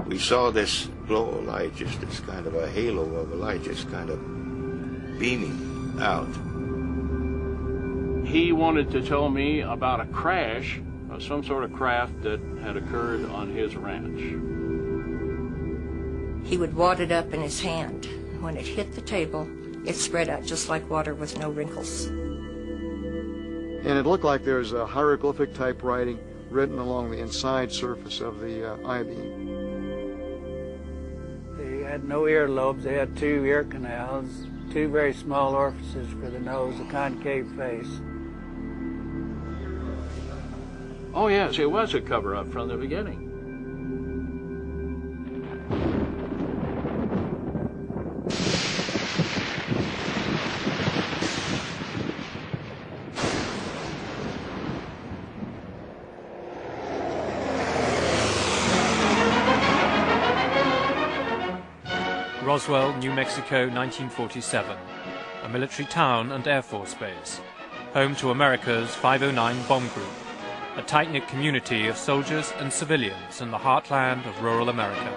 we saw this glow of light, just this kind of a halo of a light, just kind of beaming out. He wanted to tell me about a crash of some sort of craft that had occurred on his ranch. He would wad it up in his hand. When it hit the table, it spread out just like water with no wrinkles. And it looked like there's a hieroglyphic type writing written along the inside surface of the I-beam. They had no earlobes. They had 2 ear canals, 2 very small orifices for the nose, a concave face. Oh yes, it was a cover-up from the beginning. Roswell, New Mexico, 1947, a military town and Air Force base, home to America's 509 bomb group, a tight-knit community of soldiers and civilians in the heartland of rural America.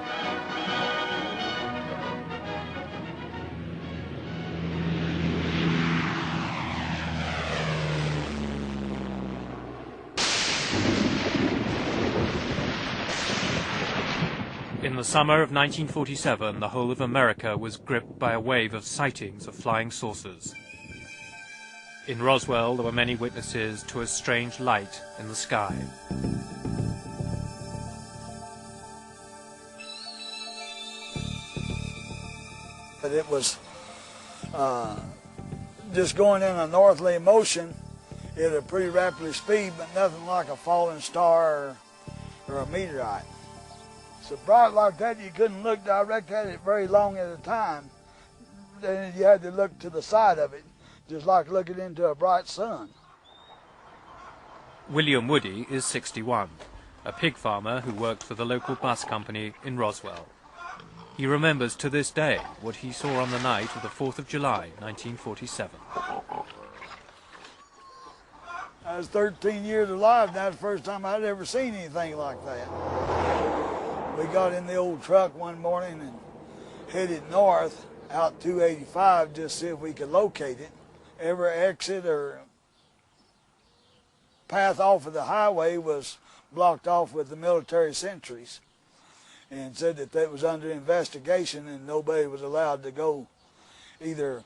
In the summer of 1947, the whole of America was gripped by a wave of sightings of flying saucers. In Roswell, there were many witnesses to a strange light in the sky. But it was just going in a northerly motion at a pretty rapid speed, but nothing like a falling star or a meteorite. So bright like that, you couldn't look direct at it very long at a time. Then you had to look to the side of it, just like looking into a bright sun. William Woody is 61, a pig farmer who worked for the local bus company in Roswell. He remembers to this day what he saw on the night of the 4th of July, 1947. I was 13 years alive, and that's the first time I'd ever seen anything like that. We got in the old truck one morning and headed north out 285 just to see if we could locate it. Every exit or path off of the highway was blocked off with the military sentries, and said that that was under investigation and nobody was allowed to go either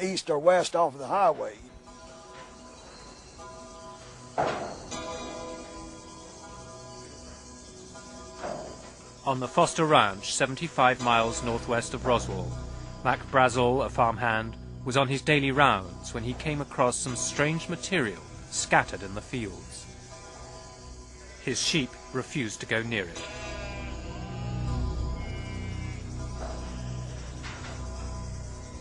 east or west off of the highway. On the Foster Ranch, 75 miles northwest of Roswell, Mac Brazel, a farmhand, was on his daily rounds when he came across some strange material scattered in the fields. His sheep refused to go near it.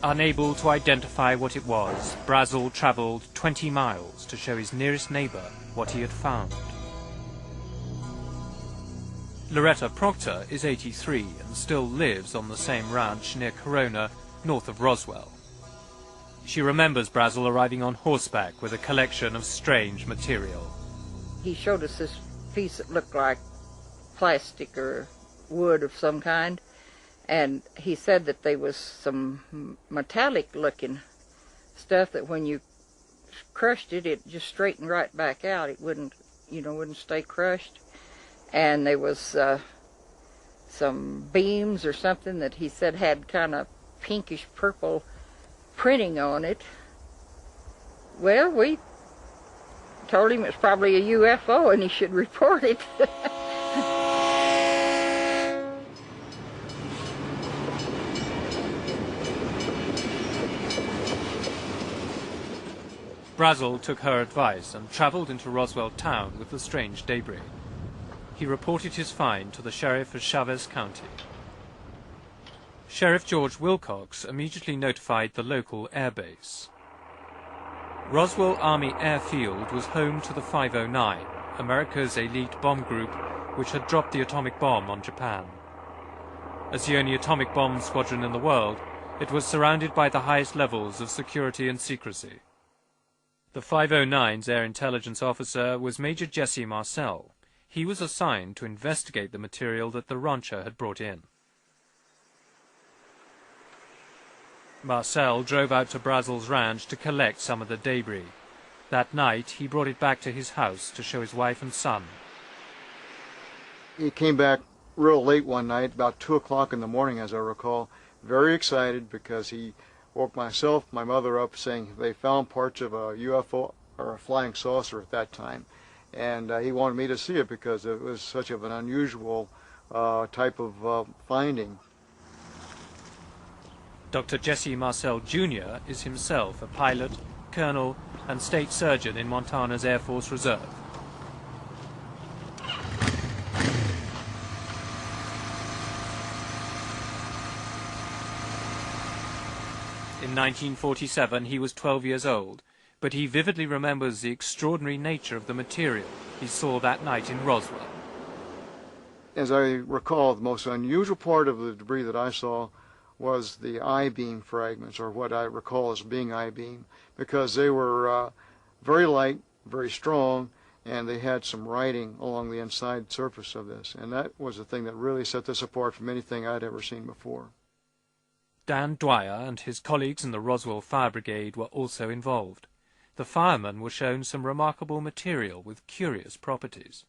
Unable to identify what it was, Brazel travelled 20 miles to show his nearest neighbour what he had found. Loretta Proctor is 83 and still lives on the same ranch near Corona, north of Roswell. She remembers Brazel arriving on horseback with a collection of strange material. He showed us this piece that looked like plastic or wood of some kind, and he said that there was some metallic-looking stuff that when you crushed it, it just straightened right back out. It wouldn't, wouldn't stay crushed. And there was some beams or something that he said had kind of pinkish purple printing on it. Well, we told him it's probably a UFO and he should report it. Brazel took her advice and travelled into Roswell town with the strange debris. He reported his find to the sheriff of Chavez County. Sheriff George Wilcox immediately notified the local air base. Roswell Army Airfield was home to the 509, America's elite bomb group which had dropped the atomic bomb on Japan. As the only atomic bomb squadron in the world, it was surrounded by the highest levels of security and secrecy. The 509's air intelligence officer was Major Jesse Marcel. he was assigned to investigate the material that the rancher had brought in. Marcel drove out to Brazel's ranch to collect some of the debris. That night, he brought it back to his house to show his wife and son. He came back real late one night, about 2 o'clock in the morning, as I recall, very excited because he woke myself, my mother up, saying they found parts of a UFO or a flying saucer at that time. And he wanted me to see it because it was such of an unusual type of finding. Dr. Jesse Marcel Jr. is himself a pilot, colonel, and state surgeon in Montana's Air Force Reserve. In 1947, he was 12 years old, but he vividly remembers the extraordinary nature of the material he saw that night in Roswell. As I recall, the most unusual part of the debris that I saw was the I-beam fragments, or what I recall as being I-beam, because they were very light, very strong, and they had some writing along the inside surface of this. And that was the thing that really set this apart from anything I'd ever seen before. Dan Dwyer and his colleagues in the Roswell Fire Brigade were also involved. The firemen were shown some remarkable material with curious properties.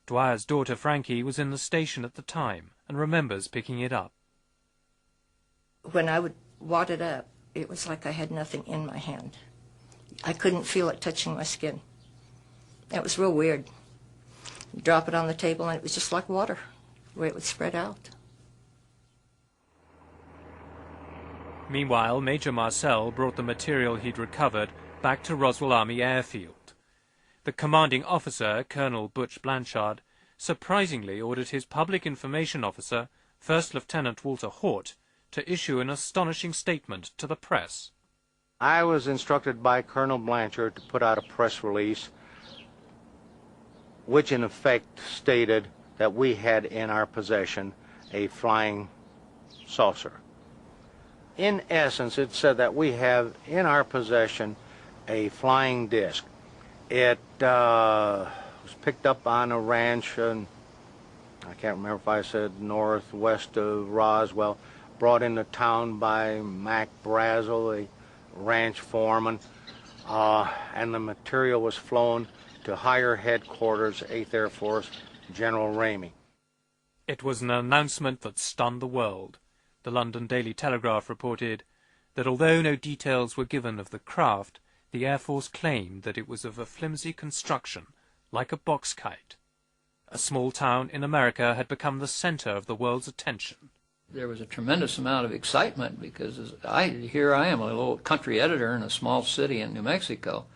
Dwyer's daughter Frankie was in the station at the time and remembers picking it up. When I would wad it up, it was like I had nothing in my hand. I couldn't feel it touching my skin. It was real weird. You drop it on the table and it was just like water, the way it would spread out. Meanwhile, Major Marcel brought the material he'd recovered back to Roswell Army Airfield. The commanding officer, Colonel Butch Blanchard, surprisingly ordered his public information officer, First Lieutenant Walter Hort, to issue an astonishing statement to the press. I was instructed by Colonel Blanchard to put out a press release which in effect stated that we had in our possession a flying saucer. In essence, it said that we have in our possession a flying disc. It was picked up on a ranch, and I can't remember if I said northwest of Roswell, brought into town by Mac Brazel, a ranch foreman, and the material was flown to higher headquarters, 8th Air Force, General Ramey. It was an announcement that stunned the world. The London Daily Telegraph reported that although no details were given of the craft, the Air Force claimed that it was of a flimsy construction, like a box kite. A small town in America had become the center of the world's attention. There was a tremendous amount of excitement because here I am, a little country editor in a small city in New Mexico,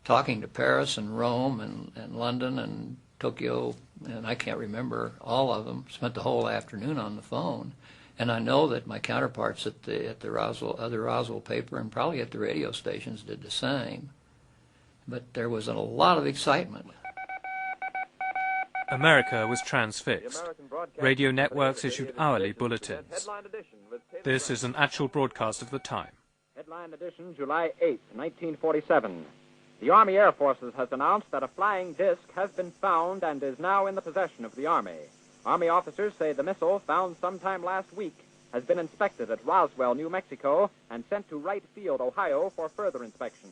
talking to Paris and Rome and London and Tokyo, and I can't remember all of them, spent the whole afternoon on the phone. And I know that my counterparts at the Roswell paper and probably at the radio stations did the same. But there was a lot of excitement. America was transfixed. Radio networks issued hourly bulletins. This is an actual broadcast of the time. Headline edition, July 8, 1947. The Army Air Forces has announced that a flying disc has been found and is now in the possession of the Army. Army officers say the missile, found sometime last week, has been inspected at Roswell, New Mexico, and sent to Wright Field, Ohio, for further inspection.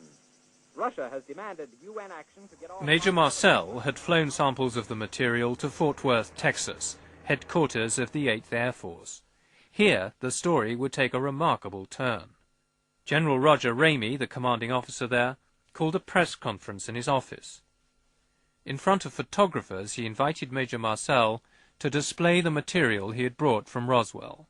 Russia has demanded UN action to get all... Major Marcel had flown samples of the material to Fort Worth, Texas, headquarters of the 8th Air Force. Here, the story would take a remarkable turn. General Roger Ramey, the commanding officer there, called a press conference in his office. In front of photographers, he invited Major Marcel to display the material he had brought from Roswell.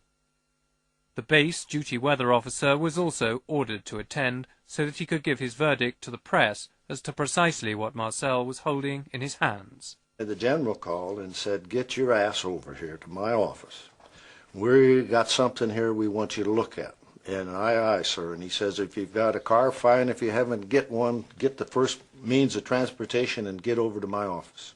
The base duty weather officer was also ordered to attend so that he could give his verdict to the press as to precisely what Marcel was holding in his hands. The general called and said, "Get your ass over here to my office. We got something here we want you to look at." And aye, sir. And he says, "If you've got a car, fine. If you haven't, get one. Get the first means of transportation and get over to my office."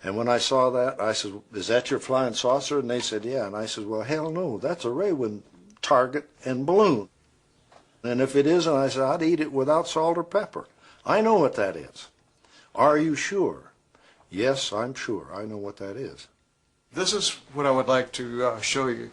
And when I saw that, I said, "Is that your flying saucer?" And they said, "Yeah." And I said, "Well, hell no. That's a Raywin target and balloon. And if it isn't," I said, "I'd eat it without salt or pepper. I know what that is." "Are you sure?" Yes, I'm sure. I know what that is. This is what I would like to show you.